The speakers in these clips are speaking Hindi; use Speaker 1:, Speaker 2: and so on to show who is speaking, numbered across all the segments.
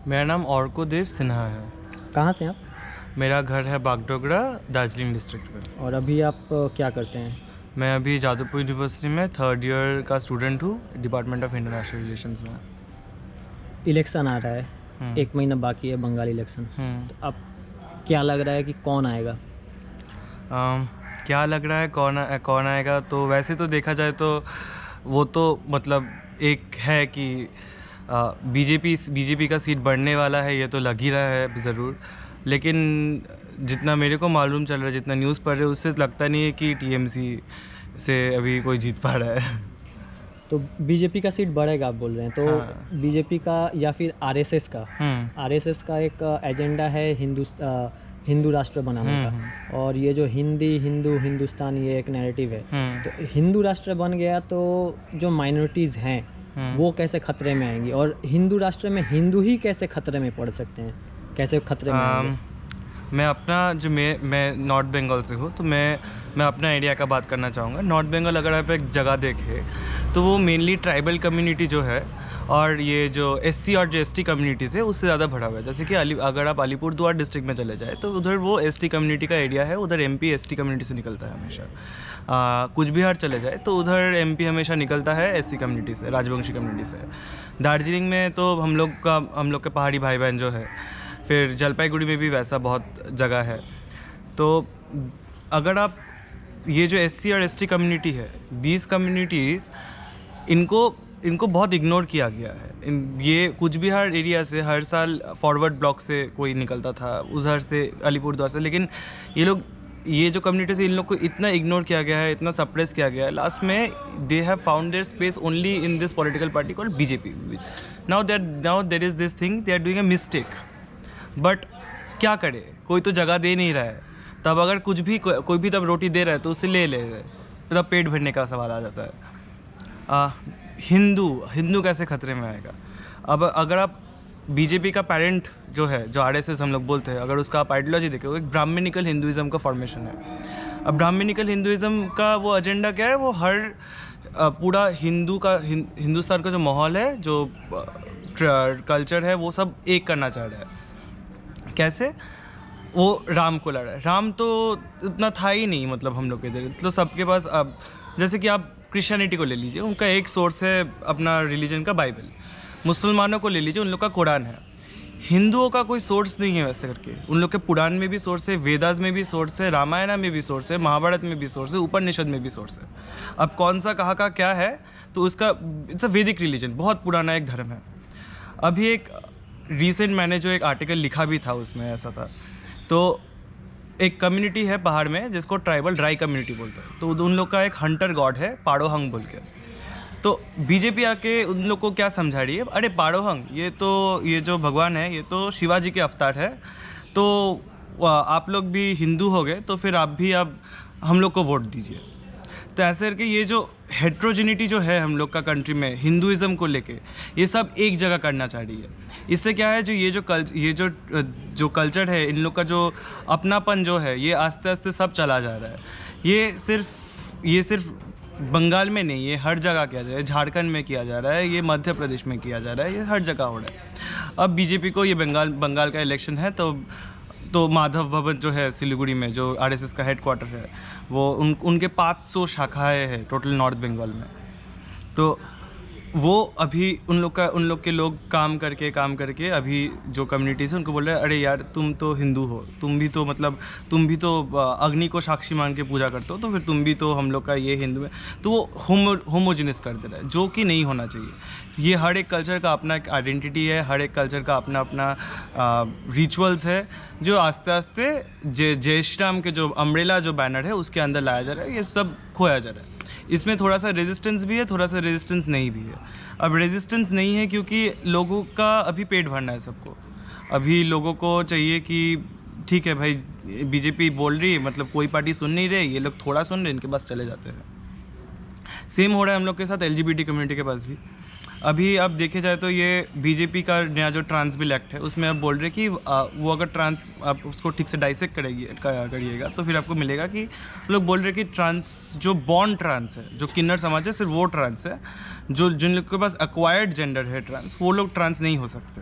Speaker 1: मेरा नाम औरकोदेव सिन्हा है।
Speaker 2: कहाँ से आप?
Speaker 1: मेरा घर है बागडोगरा, दार्जिलिंग डिस्ट्रिक्ट में।
Speaker 2: और अभी आप क्या करते हैं?
Speaker 1: मैं अभी जादवपुर यूनिवर्सिटी में 3rd ईयर का स्टूडेंट हूँ, डिपार्टमेंट ऑफ इंटरनेशनल रिलेशंस में।
Speaker 2: इलेक्शन आ रहा है, 1 महीना बाकी है, बंगाल इलेक्शन। तो अब क्या लग रहा है कि कौन आएगा?
Speaker 1: क्या लग रहा है कौन आएगा, तो वैसे तो देखा जाए तो वो तो मतलब एक है कि बीजेपी का सीट बढ़ने वाला है, ये तो लग ही रहा है ज़रूर। लेकिन जितना मेरे को मालूम चल रहा है, जितना न्यूज़ पढ़ रहे हैं, उससे लगता नहीं है कि टीएमसी से अभी कोई जीत पा रहा है।
Speaker 2: तो बीजेपी का सीट बढ़ेगा आप बोल रहे हैं, तो
Speaker 1: हाँ।
Speaker 2: बीजेपी का या फिर आरएसएस का? आरएसएस का एक एजेंडा है हिंदू राष्ट्र बनाने का। और ये जो हिंदुस्तान, ये एक नैरेटिव है। तो हिंदू राष्ट्र बन गया तो जो माइनॉरिटीज़ हैं वो कैसे खतरे में आएंगी, और हिंदू राष्ट्र में हिंदू ही कैसे खतरे में पड़ सकते हैं, कैसे खतरे में आएंगे?
Speaker 1: मैं अपना जो मैं नॉर्थ बंगाल से हूँ, तो मैं अपना एरिया का बात करना चाहूँगा। नॉर्थ बंगाल अगर आप एक जगह देखें तो वो मेनली ट्राइबल कम्युनिटी जो है, और ये जो एससी और जो एसटी कम्युनिटीज़ है उससे ज़्यादा भरा हुआ है। जैसे कि अगर आप अलीपुरद्वार डिस्ट्रिक्ट में चले जाए तो उधर वो एसटी कम्युनिटी का एरिया है, उधर एमपी एसटी कम्युनिटी से निकलता है हमेशा। कुछ बिहार चले जाए तो उधर एमपी हमेशा निकलता है एससी कम्युनिटी से, राजवंशी कम्युनिटी से। दार्जिलिंग में तो हम लोग के पहाड़ी भाई बहन जो है, फिर जलपाईगुड़ी में भी वैसा बहुत जगह है। तो अगर आप ये जो एससी और एसटी कम्युनिटी है, दीज कम्युनिटीज़ इनको बहुत इग्नोर किया गया है। ये कुछ बिहार एरिया से हर साल फॉरवर्ड ब्लॉक से कोई निकलता था, उधर से अलीपुरद्वार से, लेकिन ये जो कम्युनिटी से इन लोग को इतना इग्नोर किया गया है, इतना सप्रेस किया गया है। लास्ट में they have found their space only in this political party called BJP. Now there is this thing, they are doing a mistake. But क्या करे, कोई तो जगह दे नहीं रहा है। तब अगर कोई भी तब रोटी दे रहा है तो उससे ले रहे, तब पेट भरने का सवाल आ जाता है। हिंदू कैसे खतरे में आएगा? अब अगर आप बीजेपी का पेरेंट जो है, जो आरएसएस हम लोग बोलते हैं, अगर उसका आप आइडियोलॉजी देखें, वो एक ब्राह्मणिकल हिंदुइज़्म का फॉर्मेशन है। अब ब्राह्मणिकल हिंदुइज़्म का वो एजेंडा क्या है, वो हर पूरा हिंदुस्तान का जो माहौल है, जो कल्चर है, वो सब एक करना चाह रहा है। कैसे? वो राम को लड़ा है। राम तो उतना था ही नहीं, मतलब हम लोग के इधर तो सबके पास। अब जैसे कि आप क्रिश्चियनिटी को ले लीजिए, उनका एक सोर्स है अपना रिलीजन का बाइबल। मुसलमानों को ले लीजिए, उन लोग का कुरान है। हिंदुओं का कोई सोर्स नहीं है वैसे करके। उन लोग के पुराण में भी सोर्स है, वेदास में भी सोर्स है, रामायण में भी सोर्स है, महाभारत में भी सोर्स है, उपनिषद में भी सोर्स है। अब कौन सा कहाँ का क्या है, तो उसका इट्स अ वैदिक रिलीजन, बहुत पुराना एक धर्म है। अभी एक रिसेंट मैंने जो एक आर्टिकल लिखा भी था, उसमें ऐसा था, तो एक कम्युनिटी है पहाड़ में जिसको ट्राइबल ड्राई कम्युनिटी बोलते हैं। तो उन लोग का एक हंटर गॉड है पाड़ोहंग बोल के। तो बीजेपी आके उन लोग को क्या समझा रही है, अरे पाड़ोहंग ये जो भगवान है, ये तो शिवाजी के अवतार है, तो आप लोग भी हिंदू हो गए, तो फिर आप हम लोग को वोट दीजिए। तो ऐसे करके ये जो हेट्रोजेनिटी जो है हम लोग का कंट्री में हिंदुइज़्म को लेके, ये सब एक जगह करना चाह रही है। इससे क्या है, जो कल्चर है, इन लोग का जो अपनापन जो है, ये आस्ते आस्ते सब चला जा रहा है। ये सिर्फ बंगाल में नहीं, ये हर जगह किया जा रहा है। झारखंड में किया जा रहा है, ये मध्य प्रदेश में किया जा रहा है, ये हर जगह हो रहा है। अब बीजेपी को ये बंगाल का इलेक्शन है, तो माधव भवन जो है सिलीगुड़ी में, जो आरएसएस का हेडक्वार्टर है, वो उनके 500 शाखाएँ हैं टोटल नॉर्थ बंगाल में। तो वो अभी उन लोग के लोग काम करके अभी जो कम्युनिटीज़ है उनको बोल रहे हैं, अरे यार तुम तो हिंदू हो, तुम भी तो अग्नि को साक्षी मान के पूजा करते हो, तो फिर तुम भी तो हम लोग का ये हिंदू है। तो वो होमोजेनियस कर दे रहा है, जो कि नहीं होना चाहिए। ये हर एक कल्चर का अपना एक आइडेंटिटी है, हर एक कल्चर का अपना रिचुअल्स है, जो आस्ते आस्ते जय श्री राम के जो अम्ब्रेला जो बैनर है उसके अंदर लाया जा रहा है। ये सब खोया जा रहा है। इसमें थोड़ा सा रेजिस्टेंस भी है, थोड़ा सा रेजिस्टेंस नहीं भी है। अब रेजिस्टेंस नहीं है क्योंकि लोगों का अभी पेट भरना है सबको। अभी लोगों को चाहिए कि ठीक है भाई, बीजेपी बोल रही है, मतलब कोई पार्टी सुन नहीं रही, ये लोग थोड़ा सुन रहे, इनके पास चले जाते हैं। सेम हो रहा है हम लोग के साथ एलजीबीटी कम्युनिटी के पास भी। अभी आप देखे जाए तो ये बीजेपी का नया जो ट्रांस बिल एक्ट है, उसमें आप बोल रहे कि वो अगर आप उसको ठीक से डाइसेक्ट करिएगा तो फिर आपको मिलेगा कि लोग बोल रहे कि ट्रांस जो बॉर्न ट्रांस है, जो किन्नर समाज है, सिर्फ वो ट्रांस है। जिन लोग के पास एक्वायर्ड जेंडर है ट्रांस, वो लोग ट्रांस नहीं हो सकते।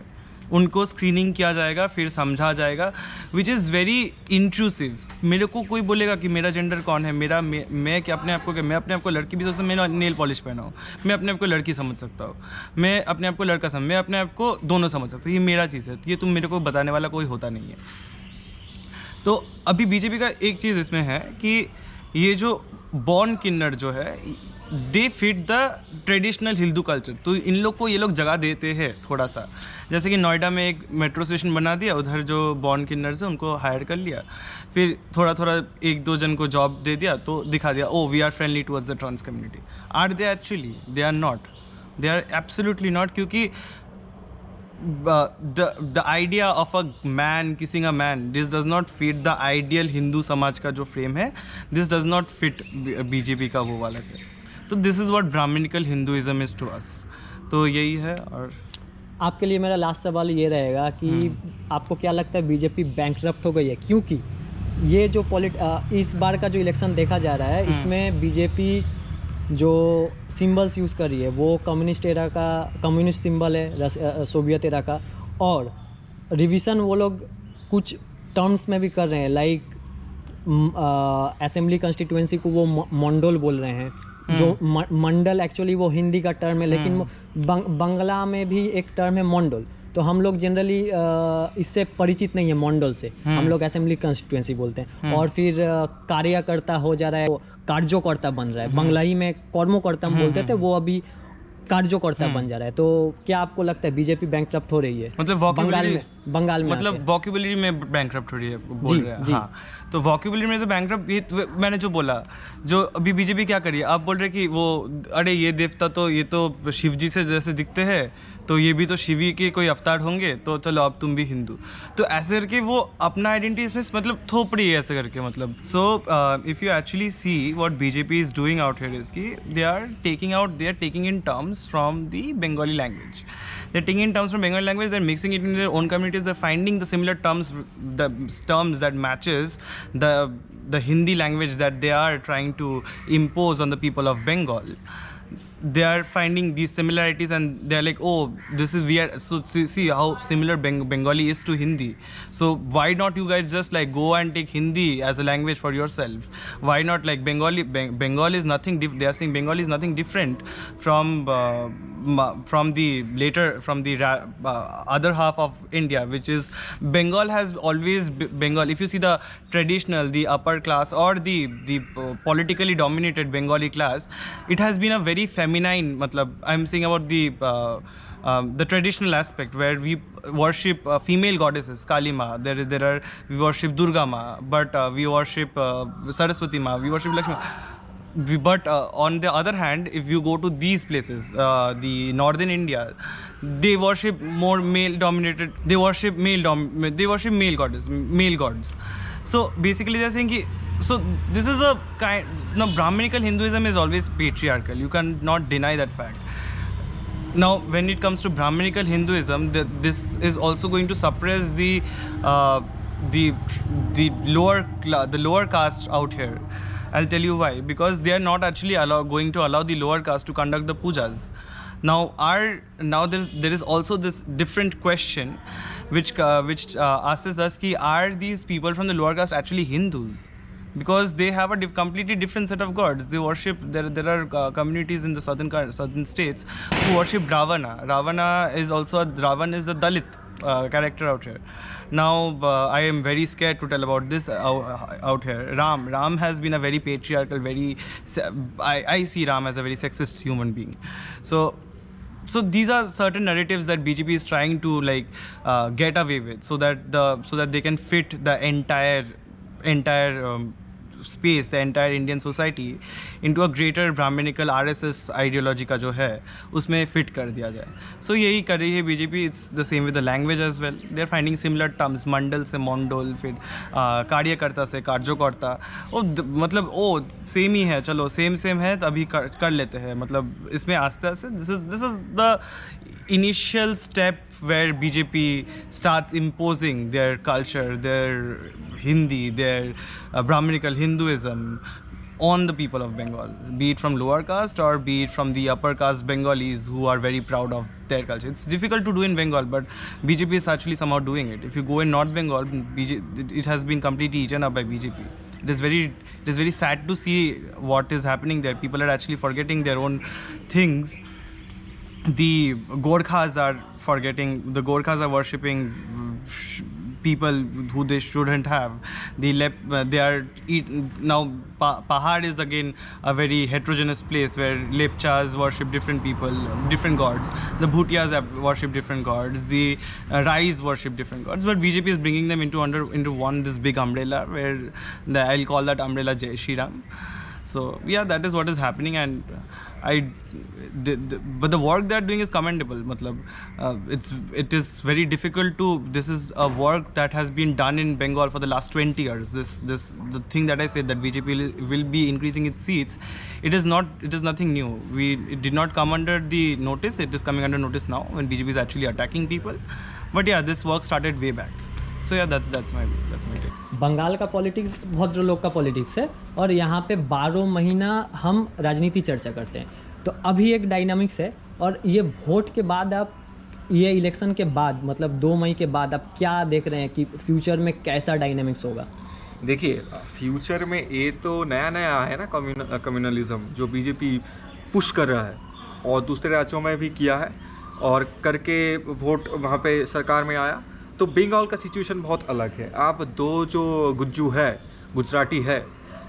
Speaker 1: उनको स्क्रीनिंग किया जाएगा, फिर समझा जाएगा, विच इज़ वेरी इंट्रूसिव। मेरे को कोई बोलेगा कि मेरा जेंडर कौन है, मैं क्या अपने आप को, मैं अपने आप को लड़की भी समझ सकता हूँ, मैं नेल पॉलिश पहना हूँ, मैं अपने आप को लड़की समझ सकता हूँ, मैं अपने आप को लड़का समझ, मैं अपने आप को दोनों समझ सकता हूँ, ये मेरा चीज़ है, ये तुम मेरे को बताने वाला कोई होता नहीं है। तो अभी बीजेपी का एक चीज़ इसमें है कि ये जो बॉर्न किन्नर जो है, दे fit the traditional Hindu culture, तो इन लोग को ये लोग जगह देते हैं थोड़ा सा। जैसे कि नोएडा में एक मेट्रो स्टेशन बना दिया, उधर जो बॉर्न किन्नर्स है उनको हायर कर लिया, फिर थोड़ा थोड़ा एक दो जन को जॉब दे दिया, तो दिखा दिया oh we are friendly towards the trans community. Are they actually? They are not, they are absolutely not, क्योंकि the idea of a man kissing a man, this does not fit the ideal Hindu समाज का जो फ्रेम है, this does not fit BJP का वो वाला से। तो this is what Brahminical Hinduism is to us। तो यही है। और
Speaker 2: आपके लिए मेरा लास्ट सवाल ये रहेगा कि आपको क्या लगता है बीजेपी बैंकरप्ट हो गई है? क्योंकि ये जो इस बार का जो इलेक्शन देखा जा रहा है, इसमें बीजेपी जो सिंबल्स यूज़ कर रही है वो कम्युनिस्ट सिंबल है, सोवियत एरा का, और रिवीजन वो लोग कुछ टर्म्स में भी कर रहे हैं, लाइक असेंबली कंस्टिट्यूएंसी को वो मंडल बोल रहे हैं, जो मंडल एक्चुअली वो हिंदी का टर्म है, लेकिन बंगला में भी एक टर्म है मंडल। तो हम लोग जनरली इससे परिचित नहीं है मंडल से, हम लोग असेंबली कंस्टिट्यूएंसी बोलते हैं। और फिर कार्यकर्ता हो जा रहा है, वो कार्यकर्ता बन रहा है, बंगलाई में कर्मकर्ता हम बोलते थे, वो अभी कार्यकर्ता बन जा रहा है। तो क्या आपको लगता है बीजेपी बैंकरप्ट हो रही है?
Speaker 1: मतलब
Speaker 2: बंगाल में
Speaker 1: मतलब वोकैबुलरी में बैंकरप्ट हो रही है बोल रहे हैं। हाँ, तो वोकैबुलरी में तो बैंकरप्ट, ये मैंने जो बोला, जो अभी बीजेपी क्या करी है, आप बोल रहे कि वो अरे ये देवता तो ये तो शिव जी से जैसे दिखते हैं, तो ये भी तो शिवी के कोई अवतार होंगे, तो चलो अब तुम भी हिंदू। तो ऐसे करके वो अपना आइडेंटिटी इसमें मतलब थोप रही है ऐसे करके। मतलब so if you actually see what BJP is doing out here is कि they are taking in terms from the Bengali language, they're taking in terms from Bengali language, they're mixing it in their own communities, they're finding the similar terms that matches the Hindi language that they are trying to impose on the people of Bengal. They are finding these similarities and they're like, oh, this is weird. So see how similar Bengali is to Hindi. So why not you guys just like go and take Hindi as a language for yourself? Why not like Bengal is nothing they are saying Bengali is nothing different from the other half of India, which is Bengal has always Bengal. If you see the traditional, the upper class or the politically dominated Bengali class, it has been a very feminine, matlab I'm saying about the traditional aspect where we worship female goddesses, Kali Ma, we worship Durga Ma, but we worship Saraswati Ma, we worship Lakshmi. But on the other hand, if you go to these places, the northern India, they worship more male dominated, they worship male gods. So basically they're saying ki, so this is a kind, now Brahminical Hinduism is always patriarchal, you cannot deny that fact. Now when it comes to Brahminical Hinduism, this is also going to suppress the lower caste out here. I'll tell you why. Because they are not actually going to allow the lower caste to conduct the pujas. Now there is also this different question which asks us ki, are these people from the lower caste actually Hindus? Because they have a completely different set of gods. They worship, there are communities in the southern states who worship Ravana. Ravan is a Dalit character out here. Now I am very scared to tell about this out here. Ram has been a very patriarchal, I see Ram as a very sexist human being. So these are certain narratives that BJP is trying to like get away with, so that they can fit the entire space, the entire Indian society into a greater Brahminical RSS ideology का जो है उसमें fit कर दिया जाए. So यही कर रही है BJP. It's the same with the language as well. They are finding similar terms, मंडल से मंडल, फिर कार्यकर्ता से कार्यकर्ता. मतलब सेम ही है, चलो सेम है तो अभी कर लेते हैं. मतलब इसमें आस्ते आस्ते this is the initial step where BJP starts imposing their culture, their Hindi, their Brahminical Hinduism on the people of Bengal, be it from lower caste or be it from the upper caste Bengalis who are very proud of their culture. It's difficult to do in Bengal, but BJP is actually somehow doing it. If you go in North Bengal, it has been completely eaten up by BJP. It is very sad to see what is happening there. People are actually forgetting their own things. The Gorkhas are forgetting. The Gorkhas are worshipping people who they shouldn't have. They are now. Pahad is again a very heterogeneous place where Lepchas worship different people, different gods. The Bhutias worship different gods. The Rais worship different gods. But BJP is bringing them into one this big umbrella where I'll call that umbrella Jai Shri Ram. So yeah, that is what is happening, and but the work they are doing is commendable. It is very difficult to. This is a work that has been done in Bengal for the last 20 years. The thing that I said, that BJP will be increasing its seats. It is nothing new. It did not come under the notice. It is coming under notice now when BJP is actually attacking people. But yeah, this work started way back. So yeah, that's my take.
Speaker 2: Bengal का पॉलिटिक्स भद्र लोग का पॉलिटिक्स है और यहाँ पे 12 महीना हम राजनीति चर्चा करते हैं। तो अभी एक डायनामिक्स है और ये वोट के बाद आप, ये इलेक्शन के बाद मतलब 2 मई के बाद आप क्या देख रहे हैं कि फ्यूचर में कैसा डायनामिक्स होगा?
Speaker 3: देखिए, फ्यूचर में ये तो नया है ना, कम्युनलिज्म जो बीजेपी पुश कर रहा है और दूसरे राज्यों में भी किया है और करके वोट वहाँ पे सरकार में आया। तो बंगाल का सिचुएशन बहुत अलग है। आप दो जो गुज्जू है, गुजराती है,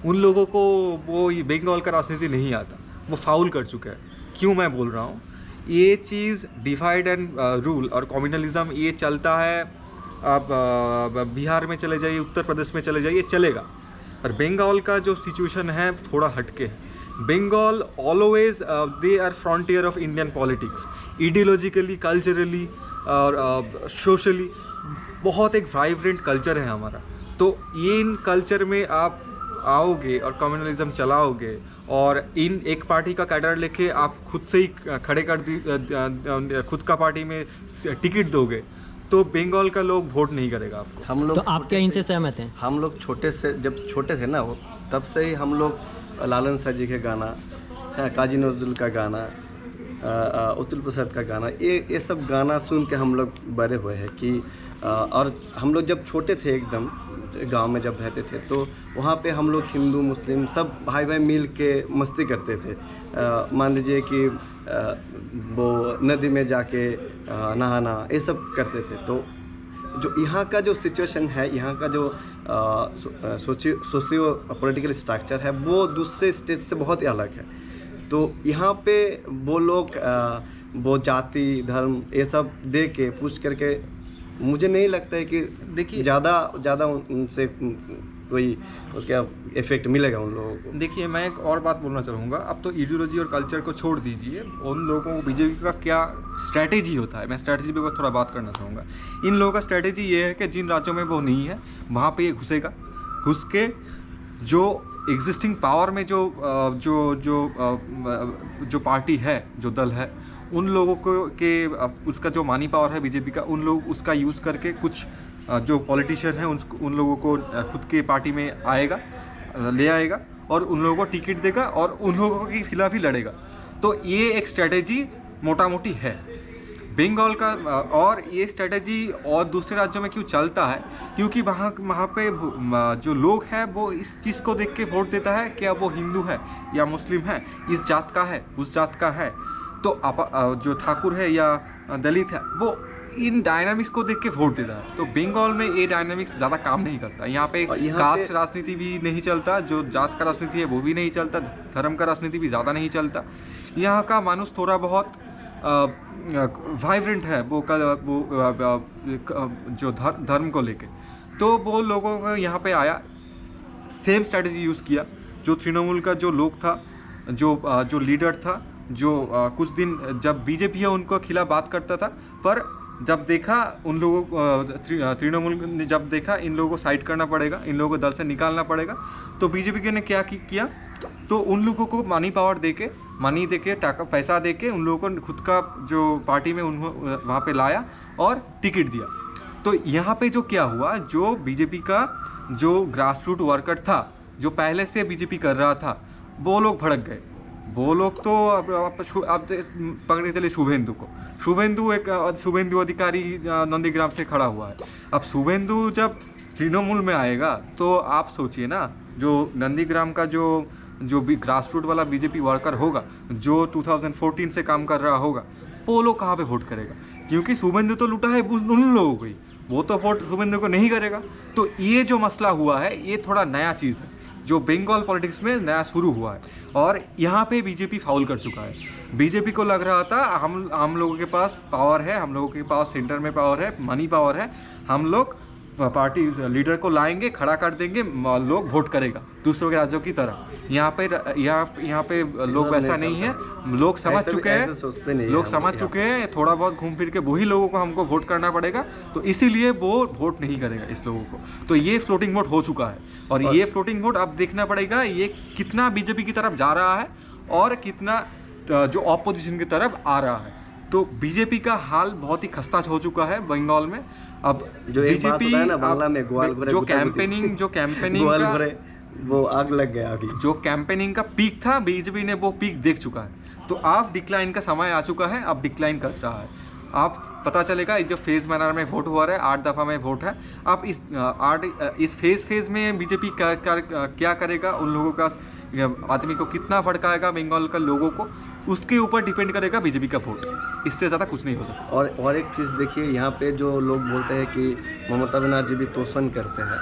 Speaker 3: उन लोगों को वो बंगाल का राजनीति नहीं आता, वो फाउल कर चुके हैं। क्यों मैं बोल रहा हूँ, ये चीज़ डिवाइड एंड रूल और कम्युनलिज्म ये चलता है। आप बिहार में चले जाइए, उत्तर प्रदेश में चले जाइए, चलेगा। पर बंगाल का जो सिचुएशन है थोड़ा हटके है। Bengal always they are frontier of Indian politics, ideologically, culturally और सोशली बहुत एक वाइब्रेंट कल्चर है हमारा। तो ये इन कल्चर में आप आओगे और कम्युनलिज्म चलाओगे और इन एक पार्टी का कैडर लेके आप खुद से ही खड़े कर खुद का पार्टी में टिकट दोगे तो बंगाल का लोग वोट नहीं करेगा आपको।
Speaker 2: हम लोग तो आप क्या इनसे सहमत हैं?
Speaker 4: हम लोग जब छोटे थे ना, वो तब से ही हम लोग लालन साह जी के गाना, काजी नजरुल का गाना, अतुल प्रसाद का गाना, ये सब गाना सुन के हम लोग बड़े हुए हैं कि और हम लोग जब छोटे थे एकदम गांव में जब रहते थे तो वहाँ पे हम लोग हिंदू मुस्लिम सब भाई भाई मिल के मस्ती करते थे। मान लीजिए कि वो नदी में जाके नहाना ये सब करते थे। तो जो यहाँ का जो सिचुएशन है, यहाँ का जो सोशियो पॉलिटिकल स्ट्रक्चर है वो दूसरे स्टेट से बहुत ही अलग है। तो यहाँ पे वो लोग वो जाति धर्म ये सब दे के पुश करके मुझे नहीं लगता है कि
Speaker 3: देखिए
Speaker 4: ज़्यादा उनसे कोई उसका इफेक्ट मिलेगा उन लोगों को।
Speaker 3: देखिए, मैं एक और बात बोलना चाहूँगा। अब तो आइडियोलॉजी और कल्चर को छोड़ दीजिए, उन लोगों को बीजेपी का क्या स्ट्रैटेजी होता है, मैं स्ट्रैटेजी पे थोड़ा बात करना चाहूँगा। इन लोगों का स्ट्रैटेजी ये है कि जिन राज्यों में वो नहीं है वहाँ पे ये घुसेगा, घुस के जो एग्जिस्टिंग पावर में जो पार्टी है, जो दल है, उन लोगों को उसका जो मानी पावर है बीजेपी का, उन लोग उसका यूज़ करके कुछ जो पॉलिटिशियन हैं उन लोगों को खुद के पार्टी में ले आएगा और उन लोगों को टिकट देगा और उन लोगों के खिलाफ ही लड़ेगा। तो ये एक स्ट्रैटेजी मोटा मोटी है बंगाल का। और ये स्ट्रैटेजी और दूसरे राज्यों में क्यों चलता है, क्योंकि वहाँ पे जो लोग हैं वो इस चीज़ को देख के वोट देता है कि अब वो हिंदू है या मुस्लिम है, इस जात का है, उस जात का है। तो जो ठाकुर है या दलित है वो इन डायनामिक्स को देख के वोट देता है। तो बंगाल में ये डायनामिक्स ज़्यादा काम नहीं करता। यहाँ पे कास्ट राजनीति भी नहीं चलता, जो जात का राजनीति है वो भी नहीं चलता, धर्म का राजनीति भी ज़्यादा नहीं चलता। यहाँ का मानुष थोड़ा बहुत वाइब्रेंट है वो जो धर्म को लेके। तो वो लोगों को यहाँ पे आया, सेम स्ट्रैटेजी यूज़ किया। जो तृणमूल का जो लोग था, जो लीडर था, जो कुछ दिन जब बीजेपी उनको खिलाफ बात करता था, पर जब देखा उन लोगों तृणमूल ने जब देखा इन लोगों को साइड करना पड़ेगा, इन लोगों को दल से निकालना पड़ेगा, तो बीजेपी ने क्या किया, तो उन लोगों को मनी पावर मनी देके टाका पैसा देके उन लोगों को खुद का जो पार्टी में वहाँ पे लाया और टिकट दिया। तो यहाँ पे जो क्या हुआ, जो बीजेपी का जो ग्रास रूट वर्कर था, जो पहले से बीजेपी कर रहा था वो लोग भड़क गए। वो लोग तो अब पकड़े चले शुभेंदु को। शुभेंदु अधिकारी नंदीग्राम से खड़ा हुआ है। अब शुभेंदु जब तृणमूल में आएगा तो आप सोचिए ना, जो नंदीग्राम का जो भी ग्रास रूट वाला बीजेपी वर्कर होगा, जो 2014 से काम कर रहा होगा, वो लोग कहाँ पे वोट करेगा? क्योंकि शुभेंदु तो लूटा है उन लोगों को ही, वो तो वोट शुभेंदु को नहीं करेगा। तो ये जो मसला हुआ है ये थोड़ा नया चीज़ है जो बंगाल पॉलिटिक्स में नया शुरू हुआ है, और यहाँ पे बीजेपी फाउल कर चुका है। बीजेपी को लग रहा था हम लोगों के पास पावर है, हम लोगों के पास सेंटर में पावर है, मनी पावर है, हम लोग पार्टी लीडर को लाएंगे, खड़ा कर देंगे, लोग वोट करेगा दूसरों के राज्यों की तरह। यहाँ पे लोग वैसा नहीं है, लोग समझ चुके हैं, थोड़ा बहुत घूम फिर के वही लोगों को हमको वोट करना पड़ेगा, तो इसीलिए वो वोट नहीं करेगा इस लोगों को। तो ये फ्लोटिंग वोट हो चुका है, और ये फ्लोटिंग वोट अब देखना पड़ेगा ये कितना बीजेपी की तरफ जा रहा है और कितना जो ऑपोजिशन की तरफ आ रहा है। तो बीजेपी का हाल बहुत ही खस्ता हो चुका है बंगाल में। अब
Speaker 4: जो बीजेपी
Speaker 3: जो कैंपेनिंग का
Speaker 4: वो आग लग गया अभी,
Speaker 3: जो कैंपेनिंग का पीक था बीजेपी ने वो पीक देख चुका है। तो अब डिक्लाइन का समय आ चुका है, अब डिक्लाइन कर रहा है। आप पता चलेगा जो फेज मैनर में वोट हुआ है, 8 दफ़ा में वोट है। अब इस फेज में बीजेपी क्या करेगा, उन लोगों का आदमी को कितना भड़काएगा बंगाल का लोगों को, उसके ऊपर डिपेंड करेगा बीजेपी का वोट। इससे ज़्यादा कुछ नहीं हो सकता।
Speaker 4: और एक चीज़ देखिए, यहाँ पे जो लोग बोलते हैं कि ममता बनर्जी भी तोषण करते हैं,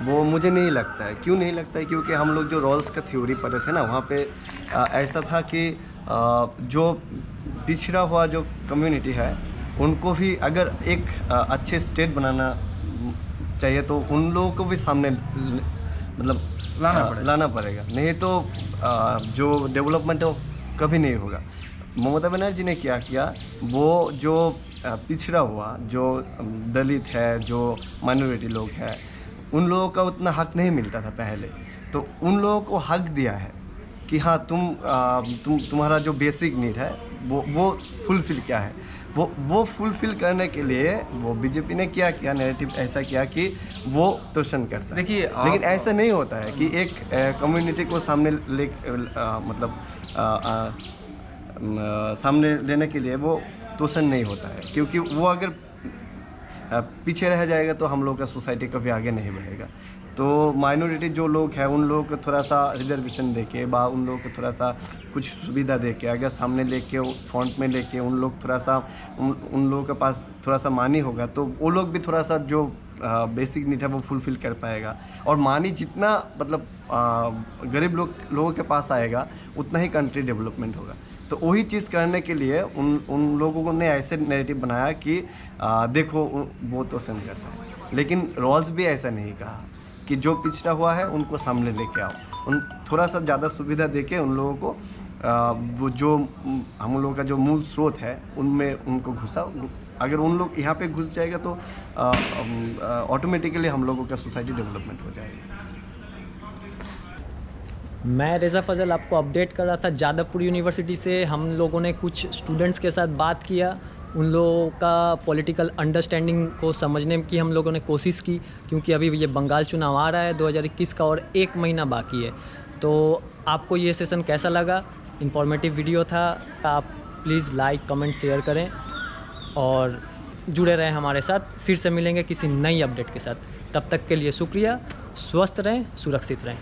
Speaker 4: वो मुझे नहीं लगता है। क्यों नहीं लगता है? क्योंकि हम लोग जो रॉल्स का थ्योरी पढ़े थे ना, वहाँ पे ऐसा था कि जो पिछड़ा हुआ जो कम्युनिटी है उनको भी अगर एक अच्छे स्टेट बनाना चाहिए तो उन लोगों को भी सामने मतलब लाना पड़ेगा, नहीं तो जो डेवलपमेंट है वो कभी नहीं होगा। ममता बनर्जी ने क्या किया, वो जो पिछड़ा हुआ, जो दलित है, जो माइनॉरिटी लोग हैं, उन लोगों का उतना हक नहीं मिलता था पहले, तो उन लोगों को हक दिया है कि हाँ तुम्हारा जो बेसिक नीड है वो फुलफिल क्या है, वो फुलफिल करने के लिए वो बीजेपी ने क्या किया, नैरेटिव ऐसा किया कि वो तोषण करता है।
Speaker 3: देखिए,
Speaker 4: लेकिन ऐसा नहीं होता है कि एक कम्युनिटी को सामने सामने लेने के लिए वो तोषण नहीं होता है, क्योंकि वो अगर पीछे रह जाएगा तो हम लोग का सोसाइटी कभी आगे नहीं बढ़ेगा। तो माइनॉरिटी जो लोग हैं उन लोगों को थोड़ा सा रिजर्वेशन देके बा उन लोगों को थोड़ा सा कुछ सुविधा देके अगर सामने लेके फ्रंट में लेके उन लोग थोड़ा सा उन लोगों के पास थोड़ा सा मानी होगा तो वो लोग भी थोड़ा सा जो बेसिक नीड है वो फुलफिल कर पाएगा। और मानी जितना मतलब गरीब लोगों के पास आएगा उतना ही कंट्री डेवलपमेंट होगा। तो वही चीज़ करने के लिए उन लोगों ने ऐसे नैरेटिव बनाया कि देखो वो तो सेंड करता है, लेकिन रॉल्स भी ऐसा नहीं कहा कि जो पिछड़ा हुआ है उनको सामने लेके आओ, उन थोड़ा सा ज़्यादा सुविधा देके उन लोगों को वो जो हम लोगों का जो मूल स्रोत है उनमें उनको घुसाओ। अगर उन लोग यहाँ पे घुस जाएगा तो ऑटोमेटिकली हम लोगों का सोसाइटी डेवलपमेंट हो जाएगा।
Speaker 2: मैं रेज़ा फ़ज़ल आपको अपडेट कर रहा था जादवपुर यूनिवर्सिटी से। हम लोगों ने कुछ स्टूडेंट्स के साथ बात किया, उन लोगों का पॉलिटिकल अंडरस्टैंडिंग को समझने की हम लोगों ने कोशिश की, क्योंकि अभी ये बंगाल चुनाव आ रहा है 2021 का और 1 महीना बाकी है। तो आपको ये सेशन कैसा लगा? इंफॉर्मेटिव वीडियो था। आप प्लीज़ लाइक कमेंट शेयर करें और जुड़े रहें हमारे साथ। फिर से मिलेंगे किसी नई अपडेट के साथ। तब तक के लिए शुक्रिया। स्वस्थ रहें, सुरक्षित रहें।